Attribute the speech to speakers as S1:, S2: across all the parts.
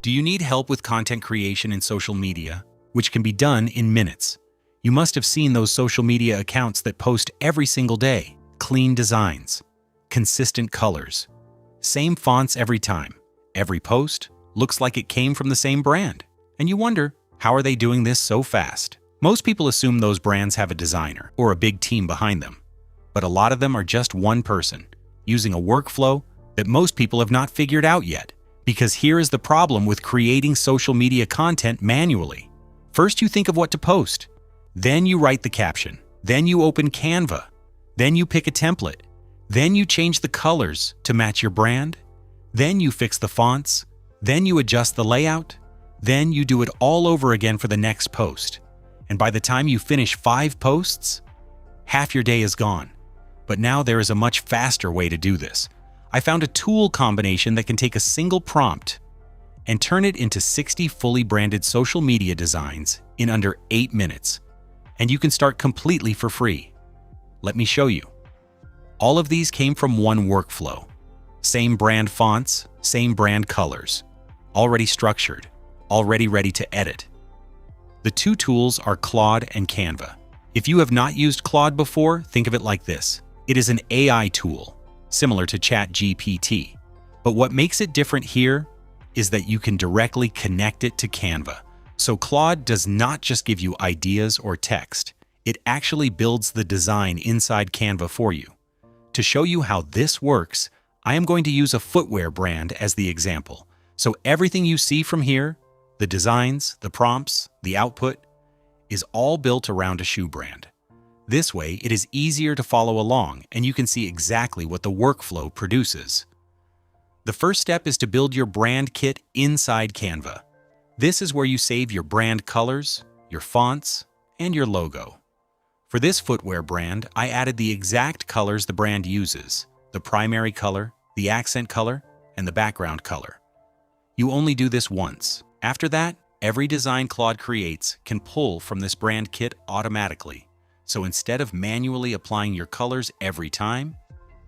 S1: Do you need help with content creation in social media, which can be done in minutes? You must have seen those social media accounts that post every single day. Clean designs, consistent colors, same fonts every time. Every post looks like it came from the same brand. And you wonder, how are they doing this so fast? Most people assume those brands have a designer or a big team behind them. But a lot of them are just one person, using a workflow that most people have not figured out yet. Because here is the problem with creating social media content manually. First, you think of what to post. Then you write the caption. Then you open Canva. Then you pick a template. Then you change the colors to match your brand. Then you fix the fonts. Then you adjust the layout. Then you do it all over again for the next post. And by the time you finish 5 posts, half your day is gone. But now there is a much faster way to do this. I found a tool combination that can take a single prompt and turn it into 60 fully branded social media designs in under 8 minutes. And you can start completely for free. Let me show you. All of these came from one workflow. Same brand fonts, same brand colors, already structured, already ready to edit. The 2 tools are Claude and Canva. If you have not used Claude before, think of it like this. It is an AI tool, similar to ChatGPT. But what makes it different here is that you can directly connect it to Canva. So Claude does not just give you ideas or text. It actually builds the design inside Canva for you. To show you how this works, I am going to use a footwear brand as the example. So everything you see from here, the designs, the prompts, the output, is all built around a shoe brand. This way, it is easier to follow along and you can see exactly what the workflow produces. The first step is to build your brand kit inside Canva. This is where you save your brand colors, your fonts, and your logo. For this footwear brand, I added the exact colors the brand uses, the primary color, the accent color, and the background color. You only do this once. After that, every design Claude creates can pull from this brand kit automatically. So instead of manually applying your colors every time,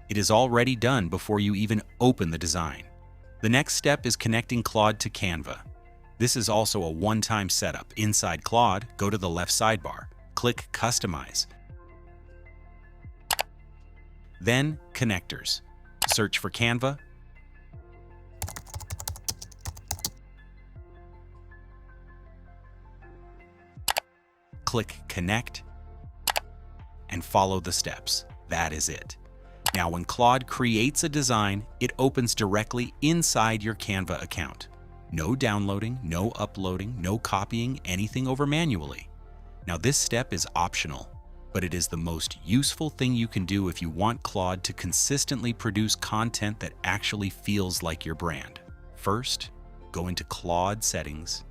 S1: it is already done before you even open the design. The next step is connecting Claude to Canva. This is also a one-time setup. Inside Claude, go to the left sidebar, click Customize. Then Connectors. Search for Canva. Click Connect and follow the steps. That is it. Now, when Claude creates a design, it opens directly inside your Canva account. No downloading, no uploading, no copying anything over manually. Now, this step is optional, but it is the most useful thing you can do if you want Claude to consistently produce content that actually feels like your brand. First, go into Claude Settings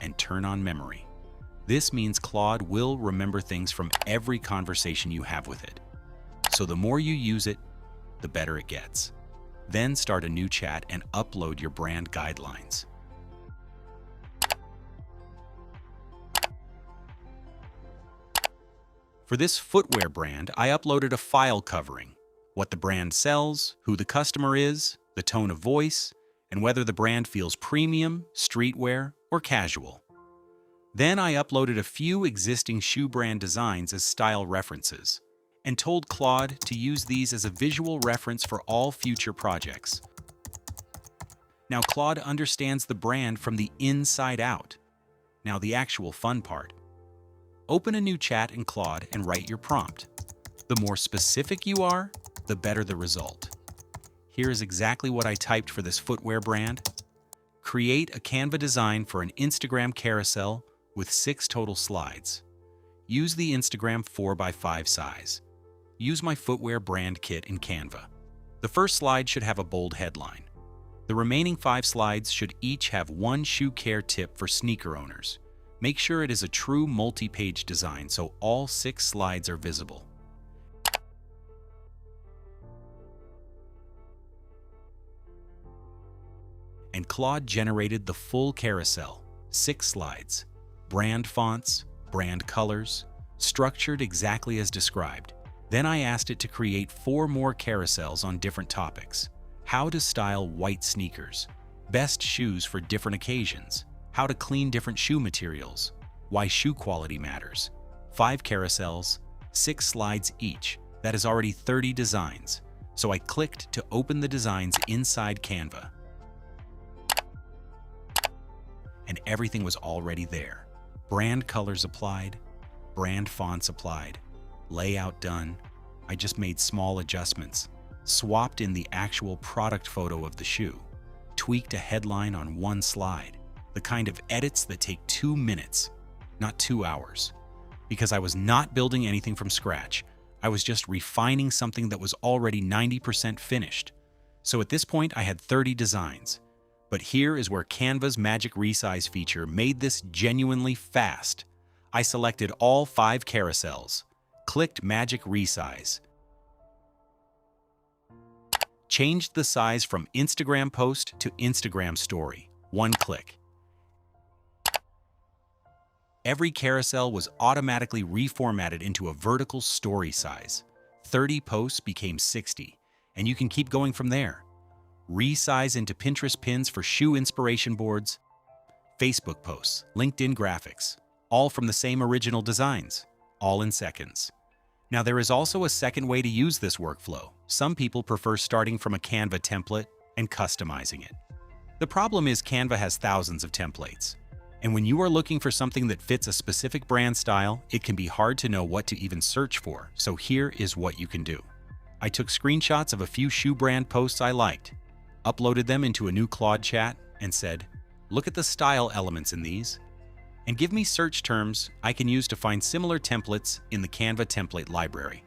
S1: and turn on memory. This means Claude will remember things from every conversation you have with it. So the more you use it, the better it gets. Then start a new chat and upload your brand guidelines. For this footwear brand, I uploaded a file covering what the brand sells, who the customer is, the tone of voice, and whether the brand feels premium, streetwear, or casual. Then I uploaded a few existing shoe brand designs as style references and told Claude to use these as a visual reference for all future projects. Now Claude understands the brand from the inside out. Now the actual fun part. Open a new chat in Claude and write your prompt. The more specific you are, the better the result. Here is exactly what I typed for this footwear brand. Create a Canva design for an Instagram carousel with 6 total slides. Use the Instagram 4x5 size. Use my footwear brand kit in Canva. The first slide should have a bold headline. The remaining 5 slides should each have one shoe care tip for sneaker owners. Make sure it is a true multi-page design so all 6 slides are visible. And Claude generated the full carousel, 6 slides. Brand fonts, brand colors, structured exactly as described. Then I asked it to create 4 more carousels on different topics. how to style white sneakers, best shoes for different occasions, how to clean different shoe materials, why shoe quality matters, 5 carousels, 6 slides each. That is already 30 designs. So I clicked to open the designs inside Canva. And everything was already there. Brand colors applied, brand fonts applied, layout done. I just made small adjustments, swapped in the actual product photo of the shoe, tweaked a headline on one slide, the kind of edits that take 2 minutes, not 2 hours. Because I was not building anything from scratch, I was just refining something that was already 90% finished. So at this point, I had 30 designs. But here is where Canva's magic resize feature made this genuinely fast. I selected all 5 carousels, clicked Magic Resize, changed the size from Instagram post to Instagram story, 1 click. Every carousel was automatically reformatted into a vertical story size. 30 posts became 60, and you can keep going from there. Resize into Pinterest pins for shoe inspiration boards, Facebook posts, LinkedIn graphics, all from the same original designs, all in seconds. Now, there is also a second way to use this workflow. Some people prefer starting from a Canva template and customizing it. The problem is Canva has thousands of templates. And when you are looking for something that fits a specific brand style, it can be hard to know what to even search for. So here is what you can do. I took screenshots of a few shoe brand posts I liked, uploaded them into a new Claude chat, and said, look at the style elements in these, and give me search terms I can use to find similar templates in the Canva template library.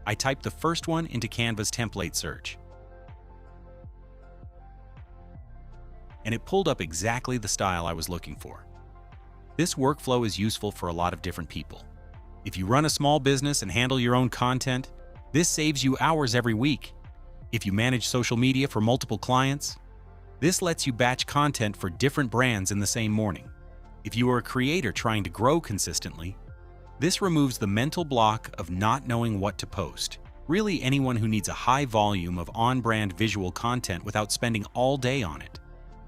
S1: I typed the first one into Canva's template search, and it pulled up exactly the style I was looking for. This workflow is useful for a lot of different people. If you run a small business and handle your own content, this saves you hours every week. If you manage social media for multiple clients, this lets you batch content for different brands in the same morning. If you are a creator trying to grow consistently, this removes the mental block of not knowing what to post. Really, anyone who needs a high volume of on-brand visual content without spending all day on it.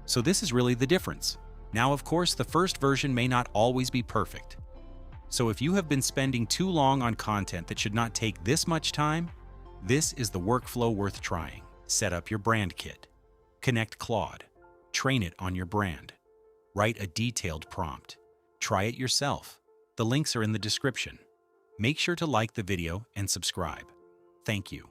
S1: So this is really the difference. Now, of course, the first version may not always be perfect. So if you have been spending too long on content that should not take this much time, this is the workflow worth trying. Set up your brand kit. Connect Claude. Train it on your brand. Write a detailed prompt. Try it yourself. The links are in the description. Make sure to like the video and subscribe. Thank you.